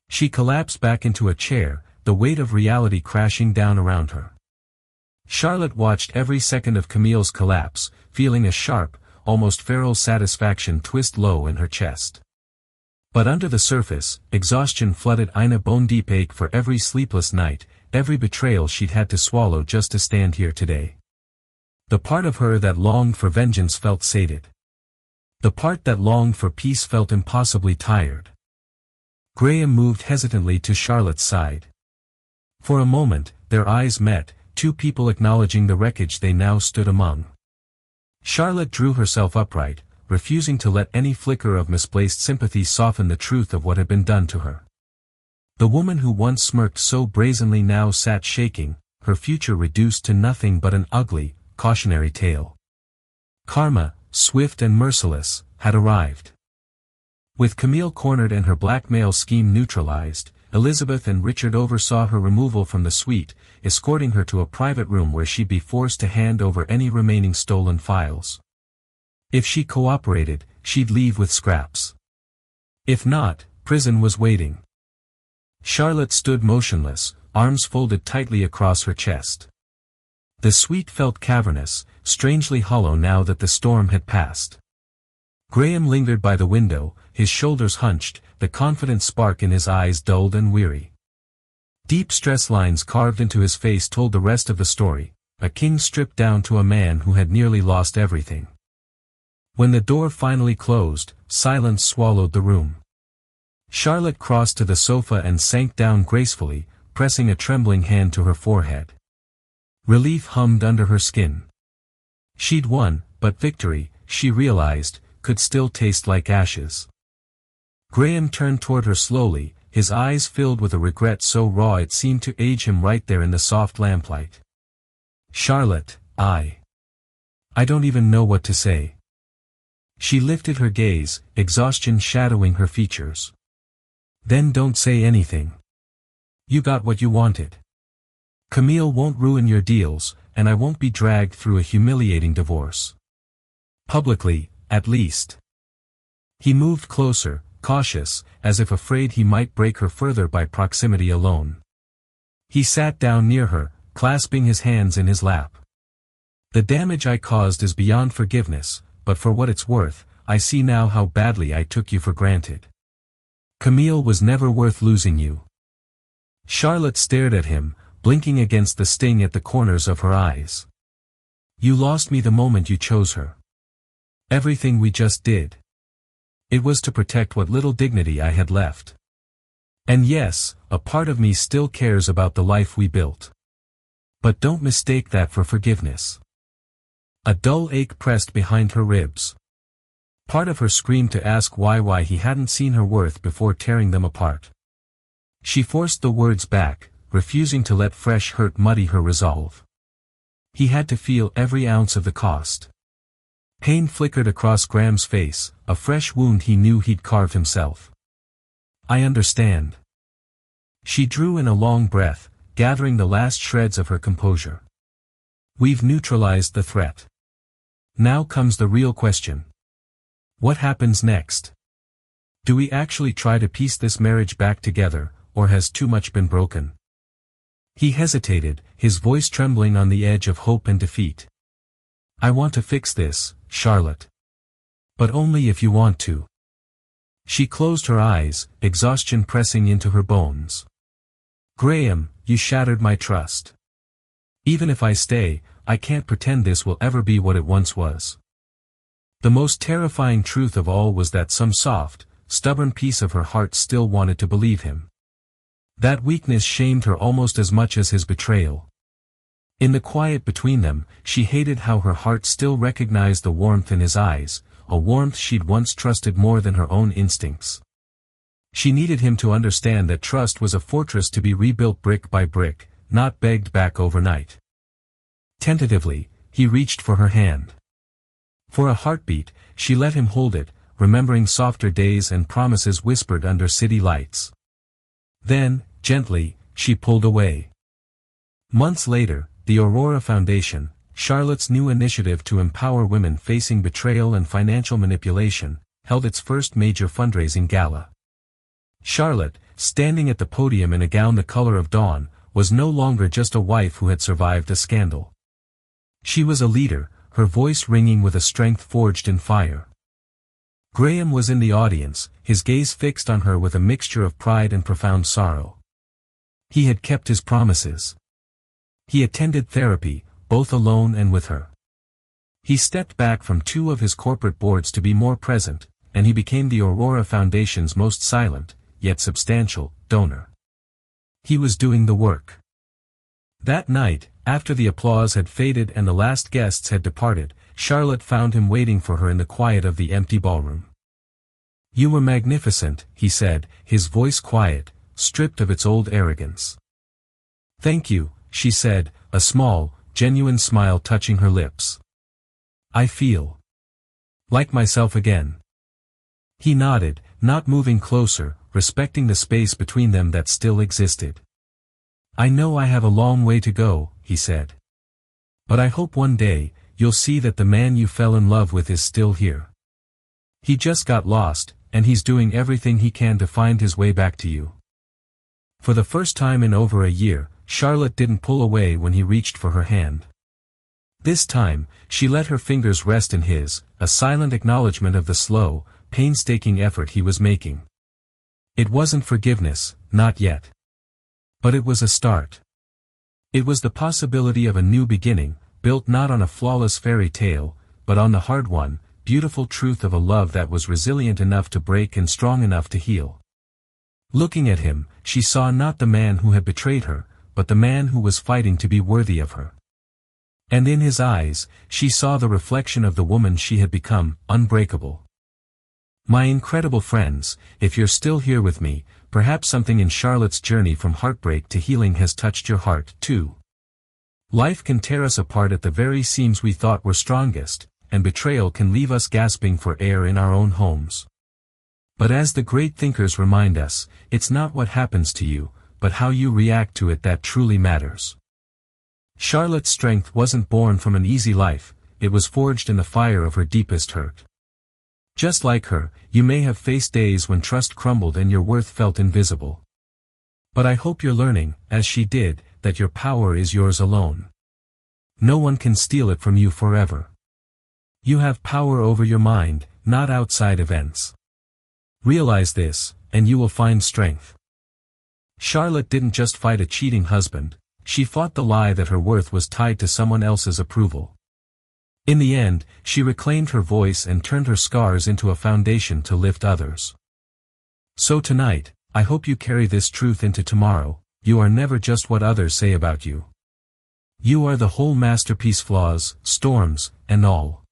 She collapsed back into a chair, the weight of reality crashing down around her. Charlotte watched every second of Camille's collapse, feeling a sharp, almost feral satisfaction twist low in her chest. But under the surface, exhaustion flooded Ina bone-deep ache for every sleepless night, every betrayal she'd had to swallow just to stand here today. The part of her that longed for vengeance felt sated. The part that longed for peace felt impossibly tired. Graham moved hesitantly to Charlotte's side. For a moment, their eyes met, two people acknowledging the wreckage they now stood among. Charlotte drew herself upright, refusing to let any flicker of misplaced sympathy soften the truth of what had been done to her. The woman who once smirked so brazenly now sat shaking, her future reduced to nothing but an ugly, cautionary tale. Karma, swift and merciless, had arrived. With Camille cornered and her blackmail scheme neutralized, Elizabeth and Richard oversaw her removal from the suite, escorting her to a private room where she'd be forced to hand over any remaining stolen files. If she cooperated, she'd leave with scraps. If not, prison was waiting. Charlotte stood motionless, arms folded tightly across her chest. The suite felt cavernous, strangely hollow now that the storm had passed. Graham lingered by the window, his shoulders hunched, the confident spark in his eyes dulled and weary. Deep stress lines carved into his face told the rest of the story, a king stripped down to a man who had nearly lost everything. When the door finally closed, silence swallowed the room. Charlotte crossed to the sofa and sank down gracefully, pressing a trembling hand to her forehead. Relief hummed under her skin. She'd won, but victory, she realized, could still taste like ashes. Graham turned toward her slowly, his eyes filled with a regret so raw it seemed to age him right there in the soft lamplight. Charlotte, I don't even know what to say. She lifted her gaze, exhaustion shadowing her features. Then don't say anything. You got what you wanted. Camille won't ruin your deals, and I won't be dragged through a humiliating divorce. Publicly, at least. He moved closer, cautious, as if afraid he might break her further by proximity alone. He sat down near her, clasping his hands in his lap. The damage I caused is beyond forgiveness, but for what it's worth, I see now how badly I took you for granted. Camille was never worth losing you. Charlotte stared at him, blinking against the sting at the corners of her eyes. You lost me the moment you chose her. Everything we just did. It was to protect what little dignity I had left. And yes, a part of me still cares about the life we built. But don't mistake that for forgiveness. A dull ache pressed behind her ribs. Part of her screamed to ask why he hadn't seen her worth before tearing them apart. She forced the words back, refusing to let fresh hurt muddy her resolve. He had to feel every ounce of the cost. Pain flickered across Graham's face, a fresh wound he knew he'd carved himself. I understand. She drew in a long breath, gathering the last shreds of her composure. We've neutralized the threat. Now comes the real question. What happens next? Do we actually try to piece this marriage back together, or has too much been broken? He hesitated, his voice trembling on the edge of hope and defeat. I want to fix this, Charlotte. But only if you want to. She closed her eyes, exhaustion pressing into her bones. Graham, you shattered my trust. Even if I stay, I can't pretend this will ever be what it once was. The most terrifying truth of all was that some soft, stubborn piece of her heart still wanted to believe him. That weakness shamed her almost as much as his betrayal. In the quiet between them, she hated how her heart still recognized the warmth in his eyes, a warmth she'd once trusted more than her own instincts. She needed him to understand that trust was a fortress to be rebuilt brick by brick, not begged back overnight. Tentatively, he reached for her hand. For a heartbeat, she let him hold it, remembering softer days and promises whispered under city lights. Then, gently, she pulled away. Months later, the Aurora Foundation, Charlotte's new initiative to empower women facing betrayal and financial manipulation, held its first major fundraising gala. Charlotte, standing at the podium in a gown the color of dawn, was no longer just a wife who had survived a scandal. She was a leader, her voice ringing with a strength forged in fire. Graham was in the audience, his gaze fixed on her with a mixture of pride and profound sorrow. He had kept his promises. He attended therapy, both alone and with her. He stepped back from 2 of his corporate boards to be more present, and he became the Aurora Foundation's most silent, yet substantial, donor. He was doing the work. That night, after the applause had faded and the last guests had departed, Charlotte found him waiting for her in the quiet of the empty ballroom. "You were magnificent," he said, his voice quiet, stripped of its old arrogance. "Thank you," she said, a small, genuine smile touching her lips. "I feel like myself again." He nodded, not moving closer, respecting the space between them that still existed. "I know I have a long way to go," he said. "But I hope one day, you'll see that the man you fell in love with is still here. He just got lost, and he's doing everything he can to find his way back to you." For the first time in over a year, Charlotte didn't pull away when he reached for her hand. This time, she let her fingers rest in his, a silent acknowledgement of the slow, painstaking effort he was making. It wasn't forgiveness, not yet. But it was a start. It was the possibility of a new beginning, built not on a flawless fairy tale, but on the hard-won, beautiful truth of a love that was resilient enough to break and strong enough to heal. Looking at him, she saw not the man who had betrayed her, but the man who was fighting to be worthy of her. And in his eyes, she saw the reflection of the woman she had become, unbreakable. My incredible friends, if you're still here with me, perhaps something in Charlotte's journey from heartbreak to healing has touched your heart, too. Life can tear us apart at the very seams we thought were strongest, and betrayal can leave us gasping for air in our own homes. But as the great thinkers remind us, it's not what happens to you, but how you react to it that truly matters. Charlotte's strength wasn't born from an easy life, it was forged in the fire of her deepest hurt. Just like her, you may have faced days when trust crumbled and your worth felt invisible. But I hope you're learning, as she did, that your power is yours alone. No one can steal it from you forever. You have power over your mind, not outside events. Realize this, and you will find strength. Charlotte didn't just fight a cheating husband, she fought the lie that her worth was tied to someone else's approval. In the end, she reclaimed her voice and turned her scars into a foundation to lift others. So tonight, I hope you carry this truth into tomorrow: you are never just what others say about you. You are the whole masterpiece, flaws, storms, and all.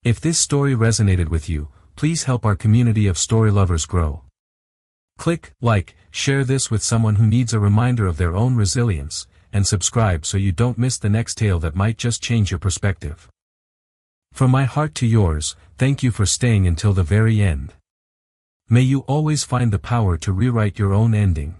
If this story resonated with you, please help our community of story lovers grow. Click like, share this with someone who needs a reminder of their own resilience, and subscribe so you don't miss the next tale that might just change your perspective. From my heart to yours, thank you for staying until the very end. May you always find the power to rewrite your own ending.